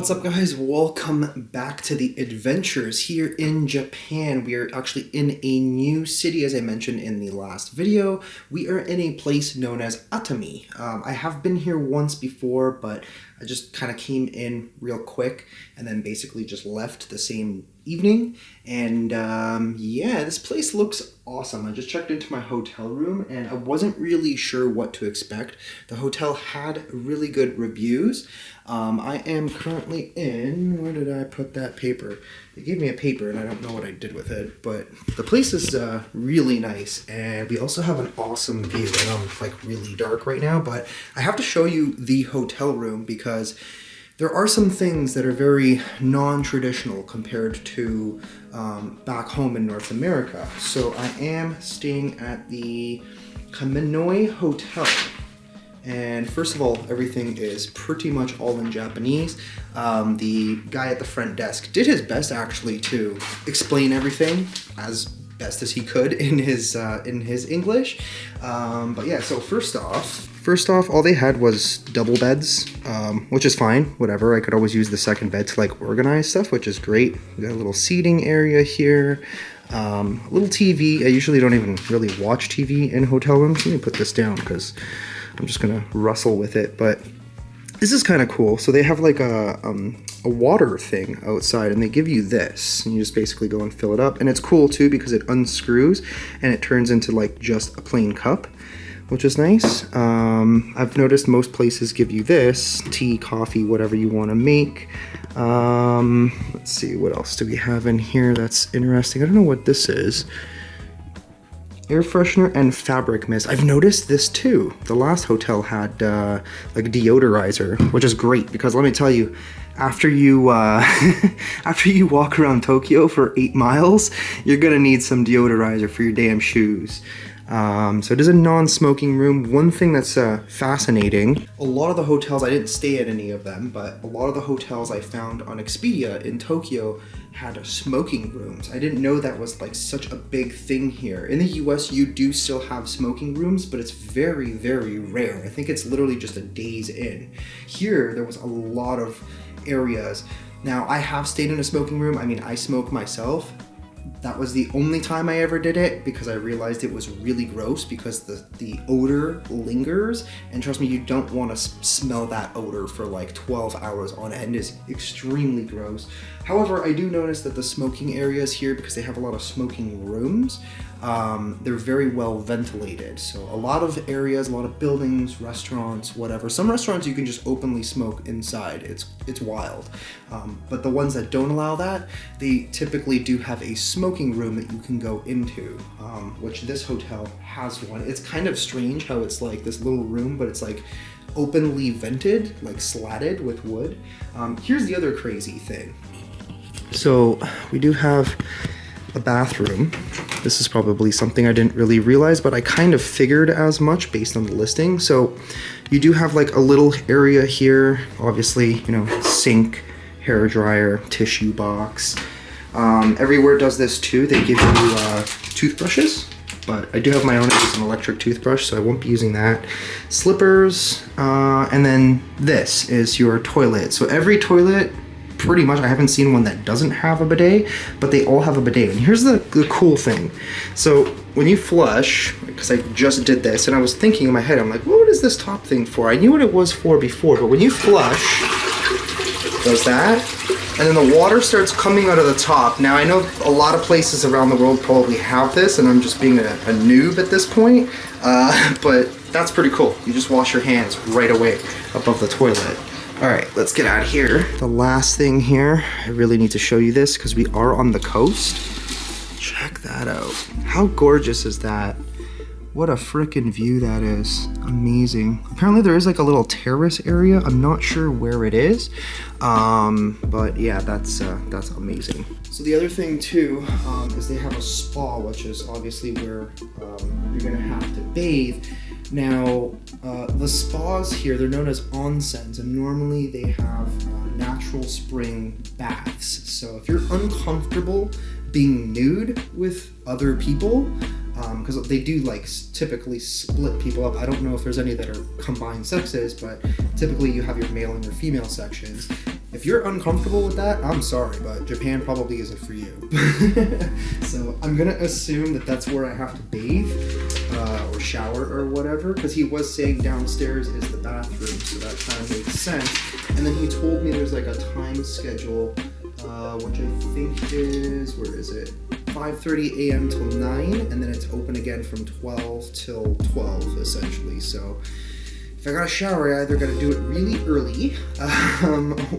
What's up, guys? Welcome back to the adventures here in Japan. We are actually in a new city, as I mentioned in the last video. We are in a place known as Atami. I have been here once before, but I just kind of came in real quick and then basically just left the same evening. And yeah, this place looks awesome. I just checked into my hotel room and I wasn't really sure what to expect. The hotel had really good reviews. I am currently in, where did I put that paper? They gave me a paper and I don't know what I did with it, but the place is really nice, and we also have an awesome view. I know I'm like really dark right now, but I have to show you the hotel room because there are some things that are very non-traditional compared to back home in North America. So I am staying at the Kamenoi Hotel. And first of all, everything is pretty much all in Japanese. The guy at the front desk did his best actually to explain everything as best as he could in his English. But yeah, so first off, all they had was double beds, which is fine, whatever. I could always use the second bed to like organize stuff, which is great. We got a little seating area here, a little TV. I usually don't even really watch TV in hotel rooms. Let me put this down because I'm just gonna rustle with it, but this is kind of cool. So they have like a water thing outside, and they give you this, and you just basically go and fill it up. And it's cool too because it unscrews and it turns into like just a plain cup, which is nice. I've noticed most places give you this, tea, coffee, whatever you want to make. Let's see, what else do we have in here that's interesting? I don't know what this is. Air freshener and fabric mist. I've noticed this too. The last hotel had like deodorizer, which is great because let me tell you, after you after you walk around Tokyo for 8 miles, you're gonna need some deodorizer for your damn shoes. So it is a non-smoking room. One thing that's fascinating, a lot of the hotels, I didn't stay at any of them, but a lot of the hotels I found on Expedia in Tokyo had smoking rooms. I didn't know that was like such a big thing here. In the US, you do still have smoking rooms, but it's very, very rare. I think it's literally just a Days Inn. Here, there was a lot of areas. Now, I have stayed in a smoking room. I mean, I smoke myself. That was the only time I ever did it because I realized it was really gross because the odor lingers, and trust me, you don't want to smell that odor for like 12 hours on end. It's extremely gross. However, I do notice that the smoking areas here, because they have a lot of smoking rooms, they're very well ventilated. So a lot of areas, a lot of buildings, restaurants, whatever. Some restaurants you can just openly smoke inside. It's wild. But the ones that don't allow that, they typically do have a smoking room that you can go into, which this hotel has one. It's kind of strange how it's like this little room, but it's like openly vented, like slatted with wood. Here's the other crazy thing. So we do have a bathroom. This is probably something I didn't really realize, but I kind of figured as much based on the listing. So you do have like a little area here, obviously, you know, sink, hair dryer, tissue box. Everywhere does this too. They give you toothbrushes, but I do have my own. It's an electric toothbrush, so I won't be using that. Slippers, and then this is your toilet. So every toilet, pretty much, I haven't seen one that doesn't have a bidet, but they all have a bidet. And here's the cool thing. So when you flush, because I just did this, and I was thinking in my head, I'm like, what is this top thing for? I knew what it was for before, but when you flush, it does that, and then the water starts coming out of the top. Now, I know a lot of places around the world probably have this, and I'm just being a noob at this point, but that's pretty cool. You just wash your hands right away above the toilet. All right, let's get out of here. The last thing here, I really need to show you this because we are on the coast. Check that out. How gorgeous is that? What a freaking view that is. Amazing. Apparently there is like a little terrace area. I'm not sure where it is, but yeah, that's amazing. So the other thing too is they have a spa, which is obviously where you're gonna have to bathe. Now, the spas here, they're known as onsens, and normally they have natural spring baths. So if you're uncomfortable being nude with other people, because they do like typically split people up. I don't know if there's any that are combined sexes, but typically you have your male and your female sections. If you're uncomfortable with that, I'm sorry, but Japan probably isn't for you. So I'm gonna assume that that's where I have to bathe or shower or whatever, because he was saying downstairs is the bathroom, so that kind of makes sense. And then he told me there's like a time schedule, which I think is, where is it? 5:30 a.m. till 9, and then it's open again from 12 till 12, essentially. So if I got a shower, I either got to do it really early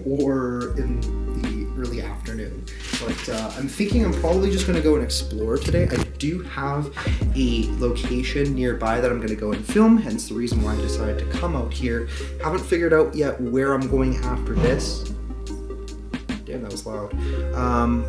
or in the early afternoon. But I'm thinking I'm probably just going to go and explore today. I do have a location nearby that I'm going to go and film, hence the reason why I decided to come out here. Haven't figured out yet where I'm going after this. Damn, that was loud.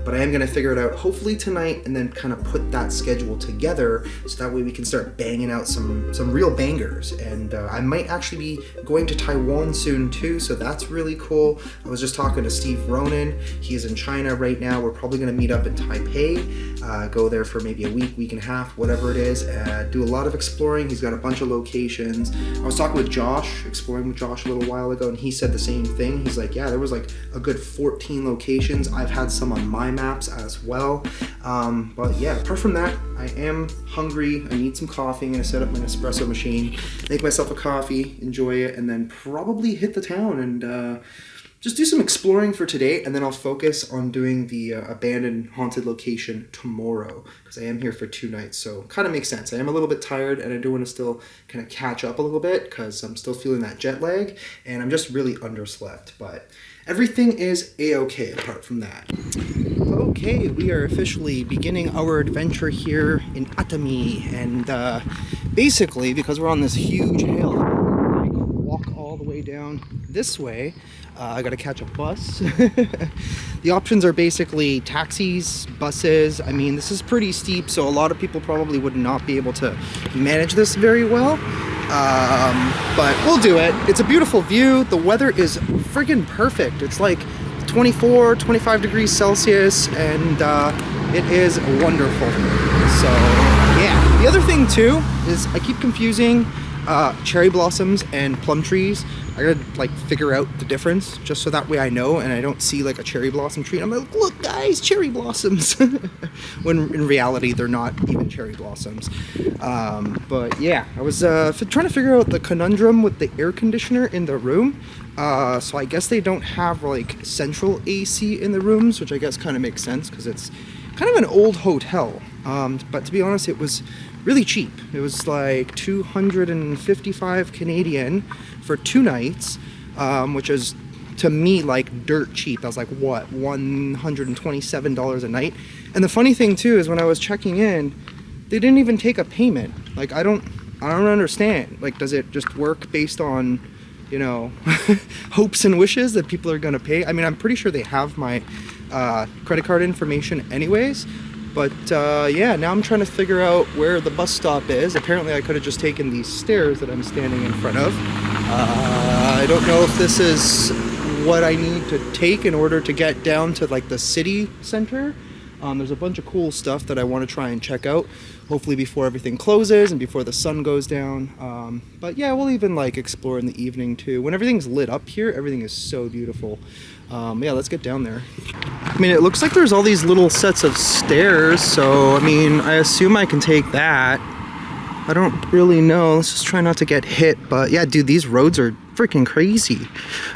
But I am gonna figure it out hopefully tonight, and then kind of put that schedule together so that way we can start banging out some real bangers. And I might actually be going to Taiwan soon too, so that's really cool. I was just talking to Steve Ronan. He's in China right now. We're probably gonna meet up in Taipei, go there for maybe a week and a half, whatever it is. Do a lot of exploring. He's got a bunch of locations. I was talking with Josh, exploring with Josh a little while ago, and he said the same thing. He's like, yeah, there was like a good 14 locations. I've had some on my maps as well. But yeah, apart from that, I am hungry. I need some coffee. I'm gonna set up my espresso machine, make myself a coffee, enjoy it, and then probably hit the town and just do some exploring for today, and then I'll focus on doing the abandoned haunted location tomorrow, because I am here for 2 nights, so kind of makes sense. I am a little bit tired, and I do want to still kind of catch up a little bit, because I'm still feeling that jet lag, and I'm just really underslept, but everything is a-okay apart from that. Okay, we are officially beginning our adventure here in Atami, and basically, because we're on this huge hill, I walk all the way down this way. I gotta catch a bus. The options are basically taxis, buses. I mean, this is pretty steep, so a lot of people probably would not be able to manage this very well. But we'll do it. It's a beautiful view. The weather is friggin' perfect. It's like 24, 25 degrees Celsius, and it is wonderful. So yeah. The other thing too is I keep confusing cherry blossoms and plum trees. I gotta like figure out the difference just so that way I know, and I don't see like a cherry blossom tree and I'm like, look guys, cherry blossoms. When in reality they're not even cherry blossoms. But yeah, I was trying to figure out the conundrum with the air conditioner in the room. So I guess they don't have like central AC in the rooms, which I guess kind of makes sense because it's kind of an old hotel. But to be honest, it was really cheap. It was like 255 Canadian for 2 nights, which is to me like dirt cheap. I was like, what, $127 a night? And the funny thing too is when I was checking in, they didn't even take a payment. Like I don't understand. Like, does it just work based on, you know, hopes and wishes that people are gonna pay? I mean, I'm pretty sure they have my credit card information anyways. But yeah, now I'm trying to figure out where the bus stop is. Apparently I could have just taken these stairs that I'm standing in front of. I don't know if this is what I need to take in order to get down to like the city center. There's a bunch of cool stuff that I want to try and check out, hopefully before everything closes and before the sun goes down. But yeah, we'll even like explore in the evening too. When everything's lit up here, everything is so beautiful. Yeah, let's get down there. I mean, it looks like there's all these little sets of stairs, so I mean, I assume I can take that. I don't really know. Let's just try not to get hit. But yeah, dude, these roads are freaking crazy.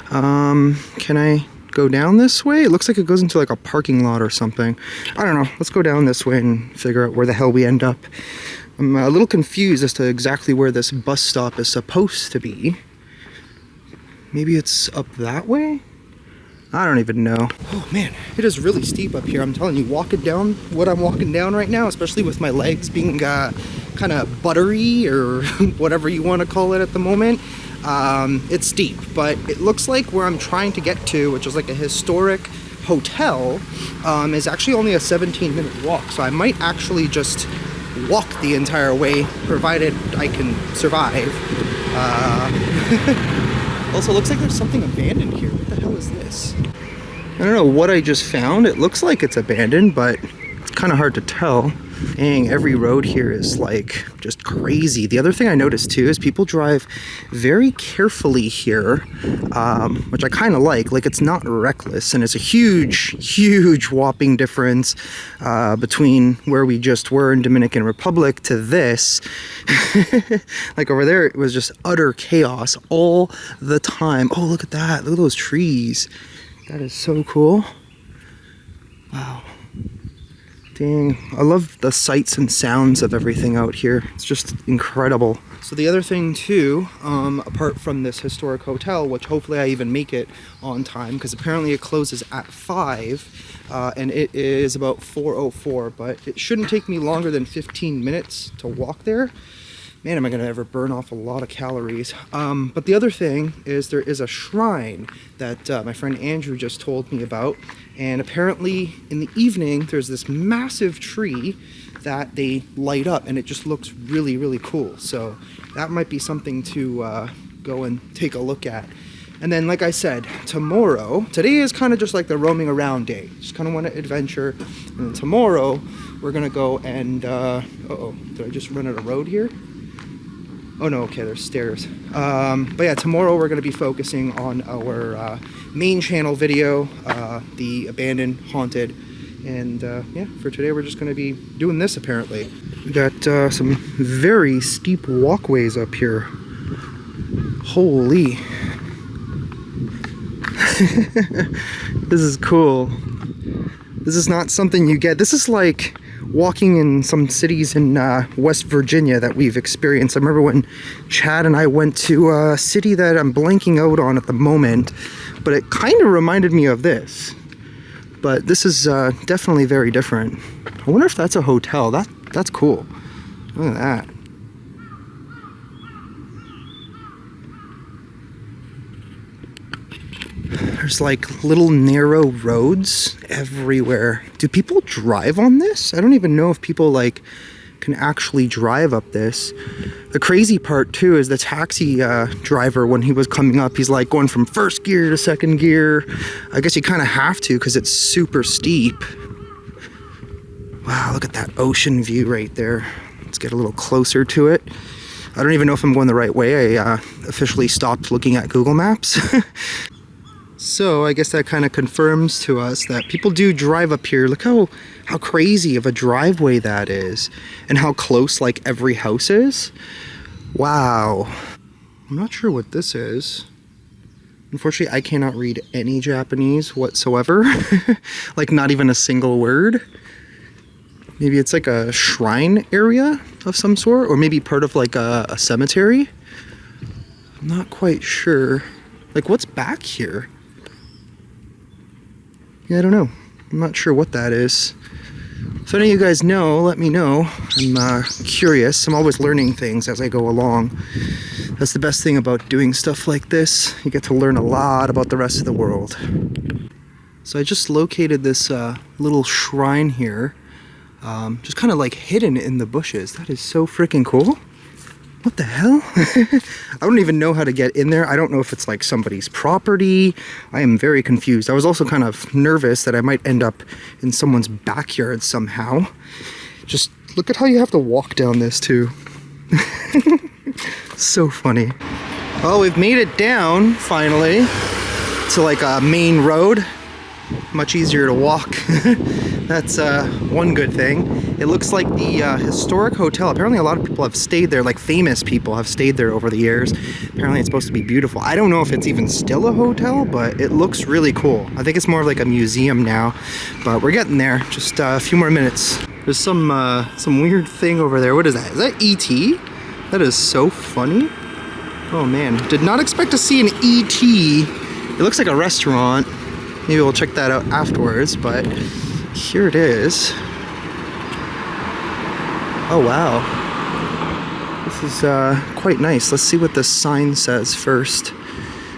Can I go down this way? It looks like it goes into like a parking lot or something. I don't know. Let's go down this way and figure out where the hell we end up. I'm a little confused as to exactly where this bus stop is supposed to be. Maybe it's up that way? I don't even know. Oh man, it is really steep up here. I'm telling you, walking down what I'm walking down right now, especially with my legs being kind of buttery or whatever you want to call it at the moment. It's steep, but it looks like where I'm trying to get to, which is like a historic hotel, is actually only a 17-minute walk. So I might actually just walk the entire way, provided I can survive. Also, looks like there's something abandoned here. What the hell is this? I don't know what I just found. It looks like it's abandoned, but it's kind of hard to tell. Dang, every road here is like just crazy. The other thing I noticed too is people drive very carefully here, which I kind of like. Like, it's not reckless, and it's a huge whopping difference between where we just were in Dominican Republic to this. Like over there, it was just utter chaos all the time. Oh, look at that. Look at those trees. That is so cool. Wow. Dang, I love the sights and sounds of everything out here. It's just incredible. So the other thing too, apart from this historic hotel, which hopefully I even make it on time, because apparently it closes at 5, and it is about 4:04, but it shouldn't take me longer than 15 minutes to walk there. Man, am I gonna ever burn off a lot of calories. But the other thing is there is a shrine that my friend Andrew just told me about. And apparently in the evening, there's this massive tree that they light up, and it just looks really cool. So that might be something to go and take a look at. And then, like I said, today is kind of just like the roaming around day. Just kind of want to adventure. And then tomorrow, we're gonna go and, uh-oh, did I just run out of road here? Oh no, okay, there's stairs. But yeah, tomorrow we're going to be focusing on our main channel video, the abandoned, haunted, and yeah, for today we're just going to be doing this apparently. We got some very steep walkways up here. Holy. This is cool. This is not something you get. This is like walking in some cities in West Virginia that we've experienced. I remember when Chad and I went to a city that I'm blanking out on at the moment, but it kind of reminded me of this. But this is definitely very different. I wonder if that's a hotel. That's cool. Look at that. There's like little narrow roads everywhere. Do people drive on this? I don't even know if people like can actually drive up this. The crazy part too is the taxi driver, when he was coming up, he's like going from first gear to second gear. I guess you kind of have to because it's super steep. Wow, look at that ocean view right there. Let's get a little closer to it. I don't even know if I'm going the right way. I officially stopped looking at Google Maps. So I guess that kind of confirms to us that people do drive up here. Look how crazy of a driveway that is, and how close like every house is. Wow. I'm not sure what this is. Unfortunately, I cannot read any Japanese whatsoever. Like not even a single word. Maybe it's like a shrine area of some sort, or maybe part of like a cemetery. I'm not quite sure. Like, what's back here? Yeah, I don't know. I'm not sure what that is. If any of you guys know, let me know. I'm curious. I'm always learning things as I go along. That's the best thing about doing stuff like this. You get to learn a lot about the rest of the world. So I just located this little shrine here. Just kind of like hidden in the bushes. That is so freaking cool. What the hell? I don't even know how to get in there. I don't know if it's like somebody's property. I am very confused. I was also kind of nervous that I might end up in someone's backyard somehow. Just look at how you have to walk down this too. So funny. Well, we've made it down finally to like a main road. Much easier to walk. That's one good thing. It looks like the historic hotel. Apparently a lot of people have stayed there, like famous people have stayed there over the years. Apparently it's supposed to be beautiful. I don't know if it's even still a hotel, but it looks really cool. I think it's more of like a museum now, but we're getting there. Just a few more minutes. There's some weird thing over there. What is that? Is that E.T.? That is so funny. Oh man, did not expect to see an E.T. It looks like a restaurant. Maybe we'll check that out afterwards, but here it is. Oh wow. This is quite nice. Let's see what the sign says first.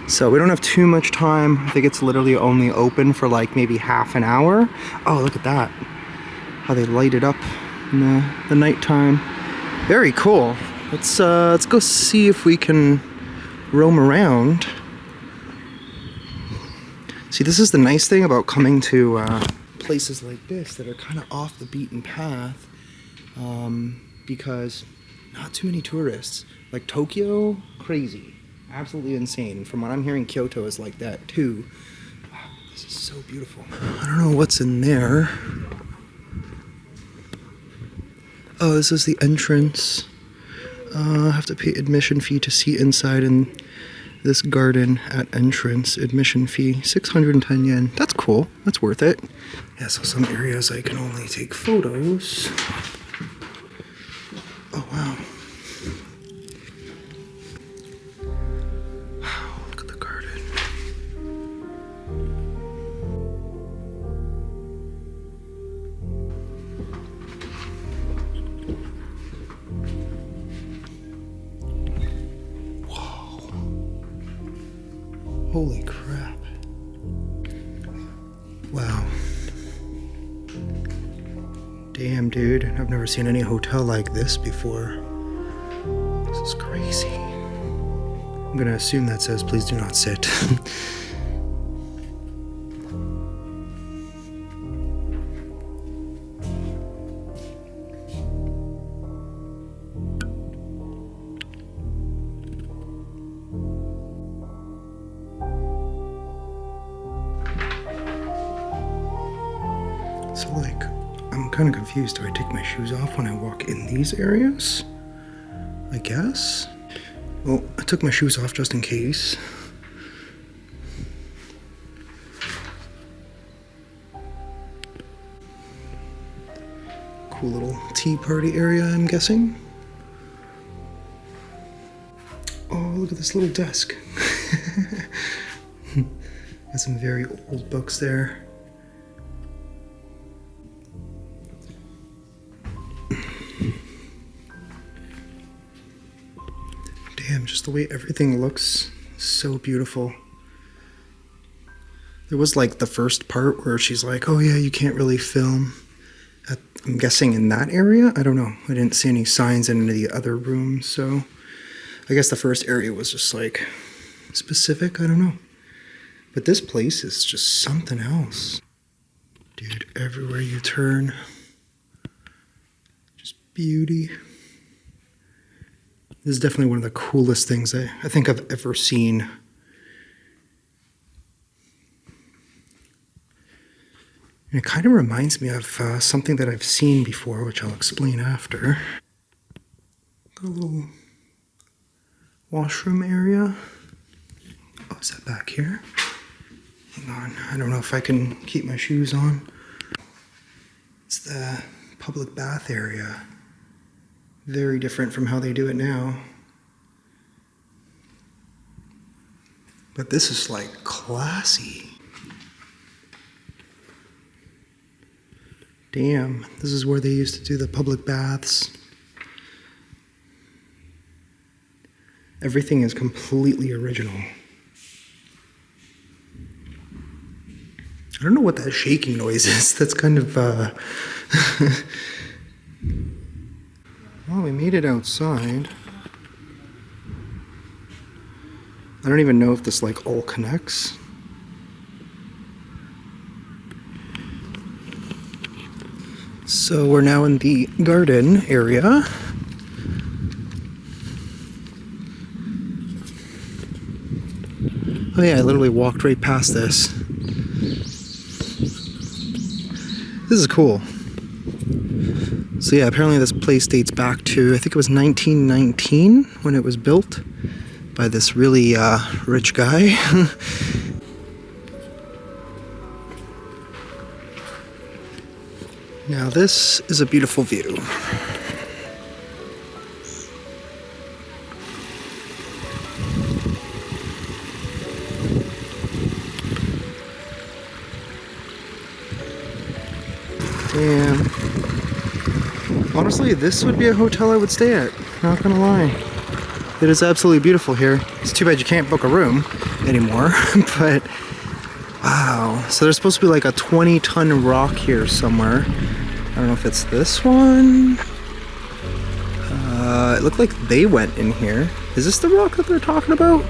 So we don't have too much time. I think it's literally only open for like maybe half an hour. Oh, look at that. How they light it up in the nighttime. Very cool. Let's go see if we can roam around. See, this is the nice thing about coming to places like this that are kind of off the beaten path. because not too many tourists. Like Tokyo, crazy, absolutely insane. From what I'm hearing, Kyoto is like that too. Wow, this is so beautiful. I don't know what's in there. Oh, this is the entrance. I have to pay admission fee to see inside in this garden at entrance. Admission fee, 610 yen. That's cool. That's worth it. Yeah, so some areas I can only take photos. Oh, wow. Wow, look at the garden. Holy crap. Wow. Damn, dude. I've never seen any hotel like this before. This is crazy. I'm gonna assume that says, please do not sit. So, like, I'm kind of confused. Do I take my shoes off when I walk in these areas? I guess. Well, I took my shoes off just in case. Cool little tea party area, I'm guessing. Oh, look at this little desk. Got some very old books there. Damn, just the way everything looks, so beautiful. There was like the first part where she's like, oh yeah, you can't really film. I'm guessing in that area? I don't know. I didn't see any signs in any of the other rooms, so I guess the first area was just like specific, I don't know. But this place is just something else. Dude, everywhere you turn, just beauty. This is definitely one of the coolest things I think I've ever seen. And it kind of reminds me of something that I've seen before, which I'll explain after. Got a little washroom area. Oh, is that back here? Hang on, I don't know if I can keep my shoes on. It's the public bath area. Very different from how they do it now. But this is like classy. Damn, this is where they used to do the public baths. Everything is completely original. I don't know what that shaking noise is. That's kind of, Well, we made it outside. I don't even know if this like all connects. So we're now in the garden area. Oh yeah, I literally walked right past this. This is cool. So yeah, apparently this place dates back to, I think it was 1919 when it was built by this really rich guy. Now this is a beautiful view. Damn. Honestly, this would be a hotel I would stay at, not gonna lie. It is absolutely beautiful here. It's too bad you can't book a room anymore, but wow. So there's supposed to be like a 20-ton rock here somewhere. I don't know if it's this one. It looked like they went in here. Is this the rock that they're talking about?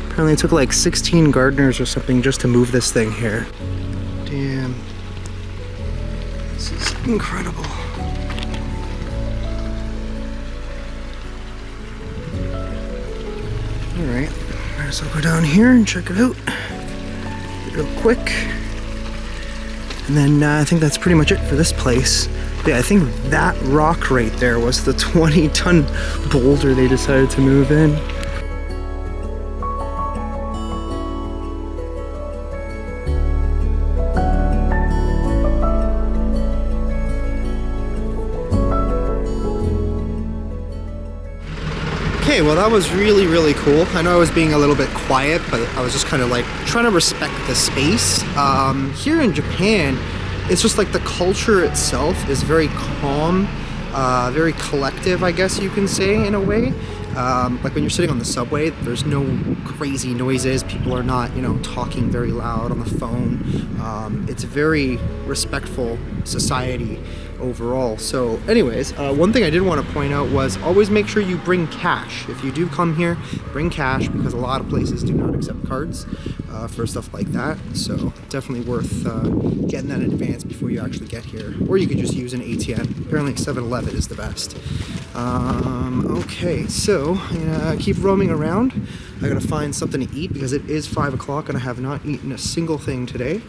Apparently it took like 16 gardeners or something just to move this thing here. Damn. This is incredible. Alright, so I'll go down here and check it out real quick. And then I think that's pretty much it for this place. But yeah, I think that rock right there was the 20-ton boulder they decided to move in. Okay, well that was really cool. I know I was being a little bit quiet, but I was just kind of like trying to respect the space. Here in Japan, it's just like the culture itself is very calm, very collective, I guess you can say, in a way. Like when you're sitting on the subway, there's no crazy noises. People are not, you know, talking very loud on the phone. It's a very respectful society overall. So anyways, one thing I did want to point out was always make sure you bring cash. If you do come here, bring cash, because a lot of places do not accept cards for stuff like that. So definitely worth getting that in advance before you actually get here. Or you could just use an ATM. Apparently 7-Eleven is the best. Okay, so I'm gonna keep roaming around. I gotta find something to eat because it is 5 o'clock and I have not eaten a single thing today.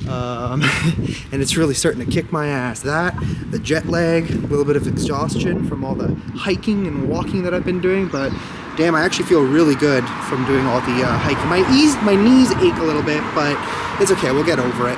And it's really starting to kick my ass. That, the jet lag, a little bit of exhaustion from all the hiking and walking that I've been doing, but damn, I actually feel really good from doing all the hiking. My knees ache a little bit, but it's okay, we'll get over it.